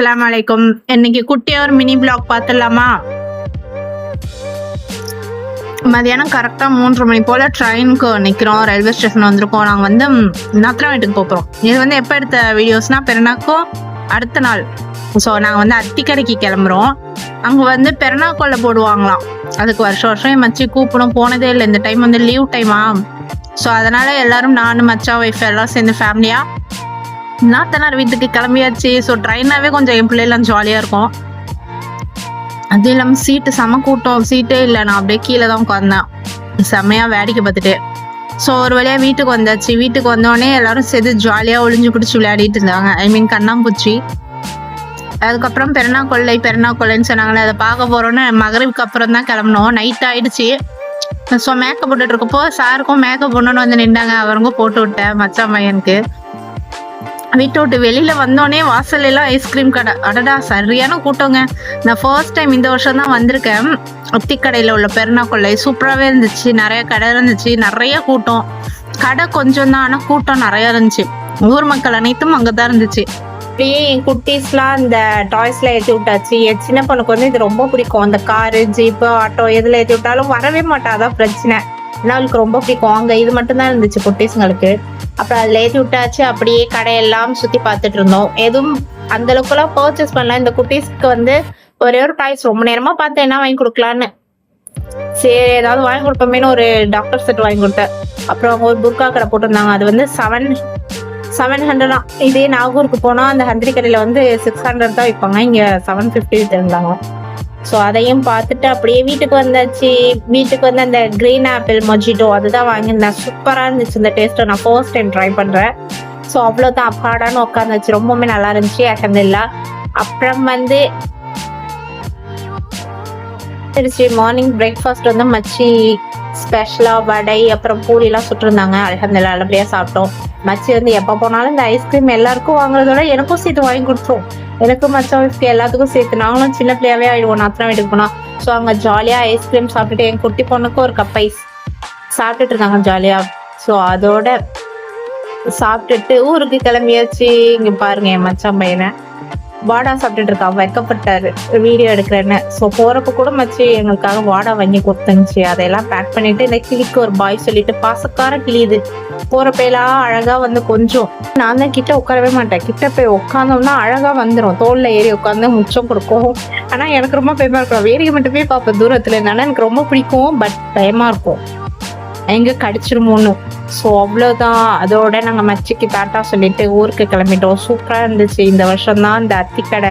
அஸ்ஸலாமு அலைக்கும். இன்னைக்கு குட்டியா ஒரு மினி பிளாக் பார்த்துடலாமா? மதியானம் கரெக்டா 3:30 மணி போல ட்ரெயினுக்கு நிக்கிறோம். ரயில்வே ஸ்டேஷன் வந்திருக்கோம். நாங்க வந்து நத்ரா வீட்டுக்கு போறோம். இது வந்து எப்ப எடுத்த வீடியோஸ்னா பெருநாக்கும் அடுத்த நாள். ஸோ நாங்க வந்து அத்திக்கரைக்கு கிளம்புறோம். அங்க வந்து பெருநாக்கொல்ல போடுவாங்களாம். அதுக்கு வருஷம் என் மச்சி கூப்பிடும், போனதே இல்லை. இந்த டைம் வந்து லீவ் டைமா, ஸோ அதனால எல்லாரும் நானும் மச்சா ஒய்ஃப் எல்லாம் சேர்ந்து ஃபேமிலியா நாத்தனார் வீட்டுக்கு கிளம்பியாச்சு. ஸோ ட்ரெயினாவே கொஞ்சம் என் பிள்ளைலாம் ஜாலியாக இருக்கும். அது இல்லாமல் சீட்டு செம கூட்டம், சீட்டே இல்லை. நான் அப்படியே கீழே தான் உட்காந்தேன் செம்மையாக வேடிக்கை பார்த்துட்டு. ஸோ ஒரு வழியாக வீட்டுக்கு வந்தாச்சு. வீட்டுக்கு வந்தோடனே எல்லாரும் சேர்த்து ஜாலியாக ஒளிஞ்சு பிடிச்சி விளையாடிட்டு இருந்தாங்க. ஐ மீன் கண்ணாம்பூச்சி. அதுக்கப்புறம் பெருநாக்கொல்லைன்னு சொன்னாங்களே, அதை பார்க்க போகிறோன்னு மகரிப்க்கு அப்புறம் தான் கிளம்புனோம். நைட் ஆயிடுச்சு. ஸோ மேக்கப் போட்டுட்டு இருக்கப்போ சாருக்கும் மேக்கப் பண்ணணும்னு வந்து நின்றாங்க. அவருக்கும் போட்டு விட்டேன் மச்சான் பையனுக்கு. வீட்டை விட்டு வெளியில வந்தோடனே வாசல் எல்லாம் ஐஸ்கிரீம் கடை. அடடா சரியான கூட்டங்க. நான் ஃபர்ஸ்ட் டைம் இந்த வருஷம் தான் வந்திருக்கேன். அத்திக்கடையில் உள்ள பெருநாக்கொல்லை சூப்பராகவே இருந்துச்சு. நிறைய கடை இருந்துச்சு, நிறைய கூட்டம். கடை கொஞ்சம் தான், ஆனால் கூட்டம் நிறைய இருந்துச்சு. ஊர் மக்கள் அனைத்தும் அங்கே தான் இருந்துச்சு. அப்படியே என் குட்டீஸ்லாம் அந்த டாய்ஸ்ல ஏற்றி விட்டாச்சு. என் சின்ன பொண்ணுக்கு வந்து இது ரொம்ப பிடிக்கும். அந்த காரு, ஜீப்பு, ஆட்டோ எதில் ஏற்றி விட்டாலும் வரவே மாட்டா. அதான் பிரச்சனை. ஏன்னா அவளுக்கு ரொம்ப பிடிக்கும். அங்கே இது மட்டும்தான் இருந்துச்சு குட்டீஸுங்களுக்கு. அப்புறம் அதில் ஏற்றி விட்டாச்சு. அப்படியே கடையெல்லாம் சுற்றி பார்த்துட்டு இருந்தோம். எதுவும் அந்த அளவுக்குலாம் பர்ச்சேஸ் பண்ணலாம். இந்த குட்டீஸ்க்கு வந்து ஒரே ஒரு டாய்ஸ் ரொம்ப நேரமாக பார்த்தேன் என்ன வாங்கி கொடுக்கலான்னு. சரி ஏதாவது வாங்கி கொடுப்போமேனு ஒரு டாக்டர் செட் வாங்கி கொடுத்தேன். அப்புறம் அவங்க ஒரு புர்கா கடை போட்டிருந்தாங்க. அது வந்து 700 தான். இதே நாகூருக்கு போனால் அந்த ஹந்திரி கடையில் வந்து 600 தான் விற்பாங்க. இங்கே 750 இருந்தாங்க. ஸோ அதையும் பார்த்துட்டு அப்படியே வீட்டுக்கு வந்தாச்சு. வீட்டுக்கு வந்து அந்த கிரீன் ஆப்பிள் மொஜிட்டோ அதுதான் வாங்கியிருந்தேன். சூப்பராக இருந்துச்சு இந்த டேஸ்ட்டை. நான் ஃபர்ஸ்ட் டைம் ட்ரை பண்ணுறேன். ஸோ அவ்வளோதான் அப்பாடான்னு உட்காந்துச்சு. ரொம்பவுமே நல்லா இருந்துச்சு. அல்ஹம்துலில்லாஹ். அப்புறம் வந்து மார்னிங் பிரேக்ஃபாஸ்ட் வந்து மச்சி ஸ்பெஷலாக வடை அப்புறம் பூரிலாம் சுட்டுருந்தாங்க. அல்ஹம்துலில்லாஹ் நல்லபடியாக சாப்பிட்டோம். மச்சி வந்து எப்போ போனாலும் இந்த ஐஸ்கிரீம் எல்லாருக்கும் வாங்குறதோட எனக்கும் சேர்த்து வாங்கி கொடுத்துரும். எனக்கும் மச்சா ஒய்ஃப்க்கு எல்லாத்துக்கும் சேர்த்து. நாங்களும் சின்ன பிள்ளையாவே ஆயிடுவோம் நாத்தனா வீட்டுக்கு போனால். ஸோ அங்கே ஜாலியாக ஐஸ்கிரீம் சாப்பிட்டுட்டு என் குட்டி பொண்ணுக்கும் ஒரு கப் ஐஸ் சாப்பிட்டுட்டு இருந்தாங்க ஜாலியாக. ஸோ அதோட சாப்பிட்டுட்டு ஊருக்கு கிளம்பியாச்சு. இங்கே பாருங்க என் மச்சான் பையனை வாடா சாப்பிட்டுட்டு இருக்கான். வைக்கப்பட்டாரு வீடியோ எடுக்கிறேன்னு. ஸோ போறப்ப கூட மச்சி எங்களுக்காக வாடா வாங்கி கொடுத்துருந்துச்சு. அதையெல்லாம் பேக் பண்ணிட்டு இந்த கிளிக்கு ஒரு பாய் சொல்லிட்டு, பாசக்கார கிளி இது. போறப்பெல்லாம் அழகா வந்து கொஞ்சம் நான் தான் கிட்ட உட்காரவே மாட்டேன். கிட்ட போய் உட்காந்தோம்னா அழகா வந்துடும். தோல்ல ஏறி உட்காந்து முச்சம் கொடுக்கும். ஆனா எனக்கு ரொம்ப பயமா இருக்கும். வேடிக்கை மட்டும் போய் பார்ப்பேன் தூரத்துல இருந்தாலும். எனக்கு ரொம்ப பிடிக்கும். பட் பயமா இருக்கும் எங்க கடிச்சிருமோன்னு. ஸோ அவ்வளோதான். அதோட நாங்கள் மச்சிக்கு டாட்டா சொல்லிட்டு ஊருக்கு கிளம்பிட்டோம். சூப்பராக இருந்துச்சு. இந்த வருஷம் தான் இந்த அத்திக்கடை